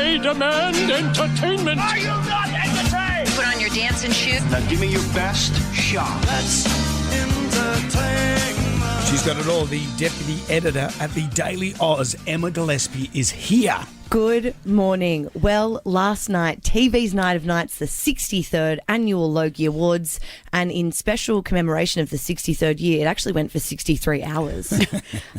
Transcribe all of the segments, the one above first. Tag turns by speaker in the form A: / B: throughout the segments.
A: I demand entertainment.
B: Are you not entertained?
C: Put on your dancing shoes.
D: Now give me your best shot.
E: That's entertainment.
F: She's got it all. The deputy editor at the Daily Oz, Emma Gillespie, is here.
G: Good morning. Well, last night, TV's Night of Nights, the 63rd Annual Logie Awards, and in special commemoration of the 63rd year, it actually went for 63 hours.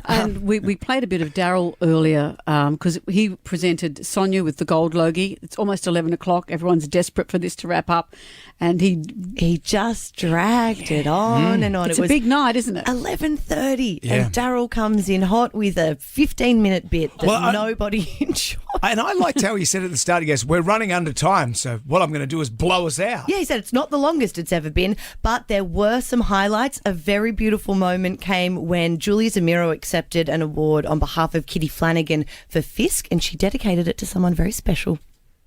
H: And we played a bit of Daryl earlier because he presented Sonia with the gold Logie. It's almost 11 o'clock. Everyone's desperate for this to wrap up. And
G: he just dragged it on and on.
H: It's a big night, isn't it?
G: 11:30,
F: Yeah.
G: and Daryl comes in hot with a 15-minute bit that nobody enjoyed.
F: And I liked how he said at the start, he goes, we're running under time, so what I'm going to do is blow us out.
G: Yeah, he said it's not the longest it's ever been, but there were some highlights. A very beautiful moment came when Julia Zamiro accepted an award on behalf of Kitty Flanagan for Fisk, and she dedicated it to someone very special.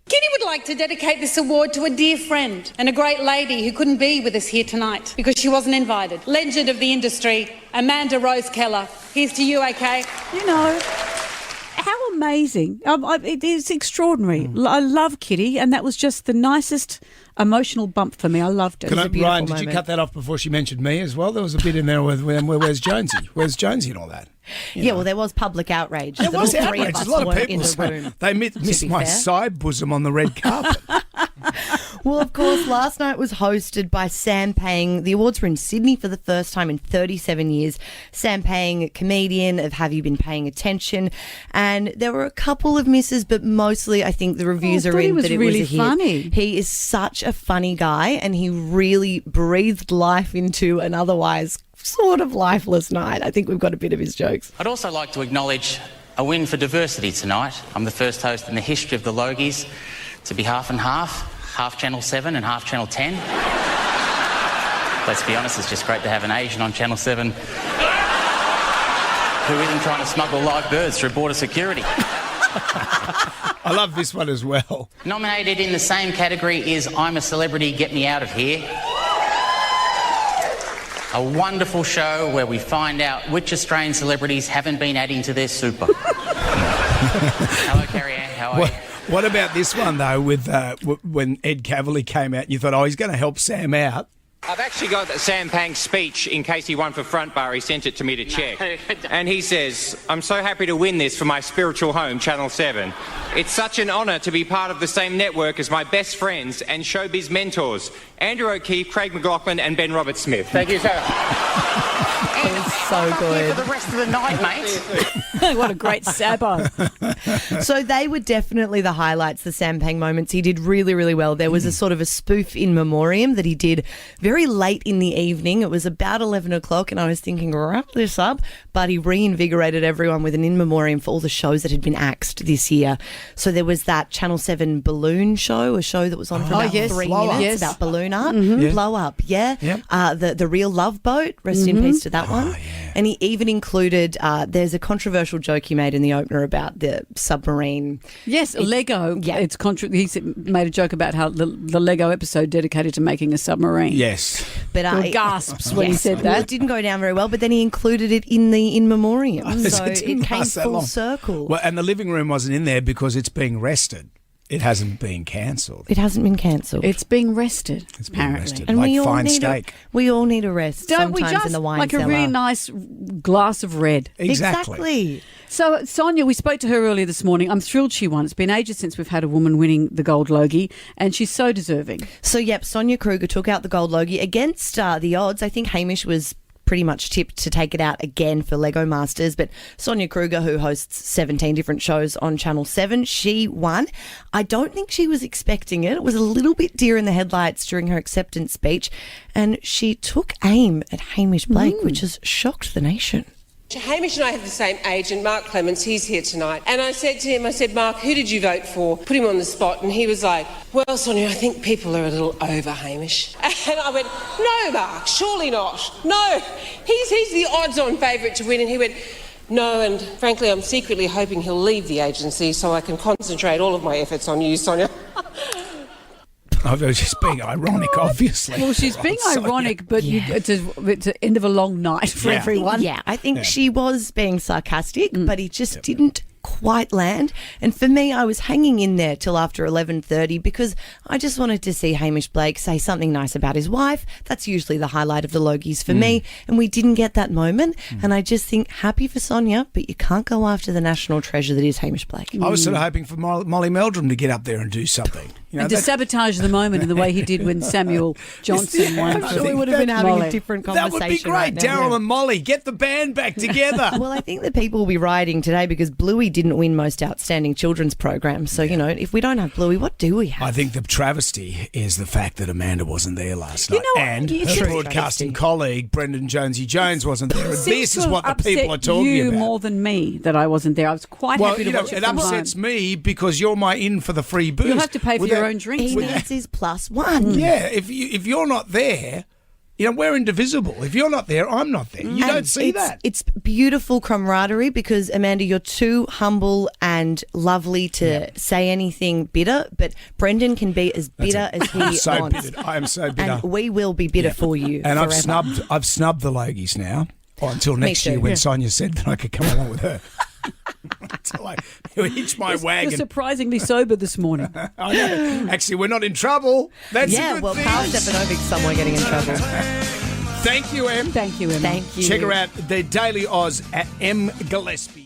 I: Kitty would like to dedicate this award to a dear friend and a great lady who couldn't be with us here tonight because she wasn't invited. Legend of the industry, Amanda Rose Keller. Here's to you, AK.
H: You know, how amazing. It is extraordinary. I love Kitty, and that was just the nicest emotional bump for me. I loved it.
F: Ryan, did you cut that off before she mentioned me as well? There was a bit in there with where's Jonesy? Where's Jonesy and all that?
G: Well, there was public outrage.
F: There was
G: all three
F: outrage.
G: of us
F: A lot of
G: weren't
F: people
G: in the
F: say
G: room.
F: they missed my side bosom on the red carpet.
G: Well, of course, last night was hosted by Sam Pang. The awards were in Sydney for the first time in 37 years. Sam Pang, comedian of Have You Been Paying Attention? And there were a couple of misses, but mostly I think the reviews are in that it
H: really
G: was a hit.
H: funny.
G: He is such a funny guy, and he really breathed life into an otherwise sort of lifeless night. I think we've got a bit of his jokes.
J: I'd also like to acknowledge a win for diversity tonight. I'm the first host in the history of the Logies to be half and half Channel 7 and half Channel 10. Let's be honest, it's just great to have an Asian on Channel 7 who isn't trying to smuggle live birds through border security.
F: I love this one as well.
J: Nominated in the same category is I'm a Celebrity, Get Me Out of Here. A wonderful show where we find out which Australian celebrities haven't been adding to their super. Hello, Carrie Ann. How are you?
F: What about this one, though, with when Ed Cavalier came out and you thought, oh, he's going to help Sam out?
K: I've actually got Sam Pang's speech in case he won for Front Bar. He sent it to me to check. And he says, I'm so happy to win this for my spiritual home, Channel 7. It's such an honour to be part of the same network as my best friends and showbiz mentors, Andrew O'Keefe, Craig McLachlan and Ben Roberts-Smith. Thank you, sir.
G: It was so good.
J: For the rest of the night, mate.
H: What a great Sabo.
G: So they were definitely the highlights, the Sam Pang moments. He did really, really well. There was a sort of a spoof in memoriam that he did very late in the evening. It was about 11 o'clock and I was thinking, wrap this up. But he reinvigorated everyone with an in memoriam for all the shows that had been axed this year. So there was that Channel 7 balloon show, a show that was on for about 3 minutes about balloon art. Blow Up, yeah. Yep. The Real Love Boat, rest in peace to that one. Yeah. And he even included, there's a controversial joke he made in the opener about the submarine.
H: Yes, Lego. Yeah. He made a joke about how the Lego episode dedicated to making a submarine.
F: Yes.
G: But
H: there were gasps when he said that.
G: Well, it didn't go down very well, but then he included it in the in memoriam. So it came full
F: long.
G: circle.
F: Well, and the living room wasn't in there because it's being rested. It hasn't been cancelled.
G: It hasn't been cancelled.
H: It's being rested.
F: It's being rested,
G: and
F: like fine steak.
G: We all need a rest.
H: Don't we
G: sometimes
H: just?
G: In the wine
H: like
G: cellar.
H: a really nice glass of red.
F: Exactly.
H: So, Sonia, we spoke to her earlier this morning. I'm thrilled she won. It's been ages since we've had a woman winning the gold Logie, and she's so deserving.
G: So, yep, Sonia Kruger took out the gold Logie against the odds. I think Hamish was pretty much tipped to take it out again for Lego Masters, but Sonia Kruger, who hosts 17 different shows on Channel 7, she won. I don't think she was expecting it. It was a little bit deer in the headlights during her acceptance speech, and she took aim at Hamish Blake, which has shocked the nation.
L: Hamish and I have the same agent, Mark Clements. He's here tonight. And I said to him, Mark, who did you vote for? Put him on the spot. And he was like, well, Sonia, I think people are a little over Hamish. And I went, no, Mark, surely not. No, he's the odds-on favourite to win. And he went, no, and frankly, I'm secretly hoping he'll leave the agency so I can concentrate all of my efforts on you, Sonia.
F: I was just being ironic, obviously.
H: Well, she's being ironic, but it's the end of a long night for everyone.
G: Yeah, I think she was being sarcastic, but he just didn't quite land. And for me, I was hanging in there till after 11:30 because I just wanted to see Hamish Blake say something nice about his wife. That's usually the highlight of the Logies for me. And we didn't get that moment. And I just think happy for Sonia, but you can't go after the national treasure that is Hamish Blake.
F: I was sort of hoping for Molly Meldrum to get up there and do something. You know,
H: And to sabotage the moment in the way he did when Samuel Johnson won.
G: I'm sure we would have been having a different
F: that
G: conversation.
F: would be great.
G: Right now.
F: Daryl and Molly, get the band back together.
G: Well, I think the people will be rioting today because Bluey didn't win most outstanding children's program. So, you know, if we don't have Bluey, what do we have?
F: I think the travesty is the fact that Amanda wasn't there last night.
H: know,
F: And
H: you
F: her
H: should-
F: broadcasting colleague, Brendan Jonesy Jones, wasn't there. And
H: Seems
F: this
H: to
F: is what the
H: upset
F: people are talking
H: you
F: about.
H: more than me that I wasn't there. I was quite
F: Well,
H: happy to
F: you know,
H: watch it
F: it
H: from
F: upsets
H: home.
F: me because you're my in for the free booze.
H: You'll have to pay for
F: Without-
H: your own drinks.
G: He needs his +1.
F: Yeah, if you're not there, you know, we're indivisible. If you're not there, I'm not there. You don't
G: And
F: see that.
G: It's beautiful camaraderie because, Amanda, you're too humble and lovely to say anything bitter, but Brendan can be as bitter as he
F: I'm so
G: wants.
F: bitter. I am so bitter.
G: And we will be bitter for you
F: And
G: forever.
F: I've snubbed the Logies now until next
G: too.
F: year when
G: Yeah.
F: Sonia said that I could come along with her. Until I hitch my
H: You're
F: wagon.
H: surprisingly sober this morning.
F: I know. Actually, we're not in trouble. That's a
G: Yeah,
F: good
G: well,
F: thing.
G: Carl Stepanovic's somewhere getting in trouble.
F: Thank you, Em.
H: Thank you, Emma.
G: Thank you.
F: Check her out, the Daily Oz at M. Gillespie.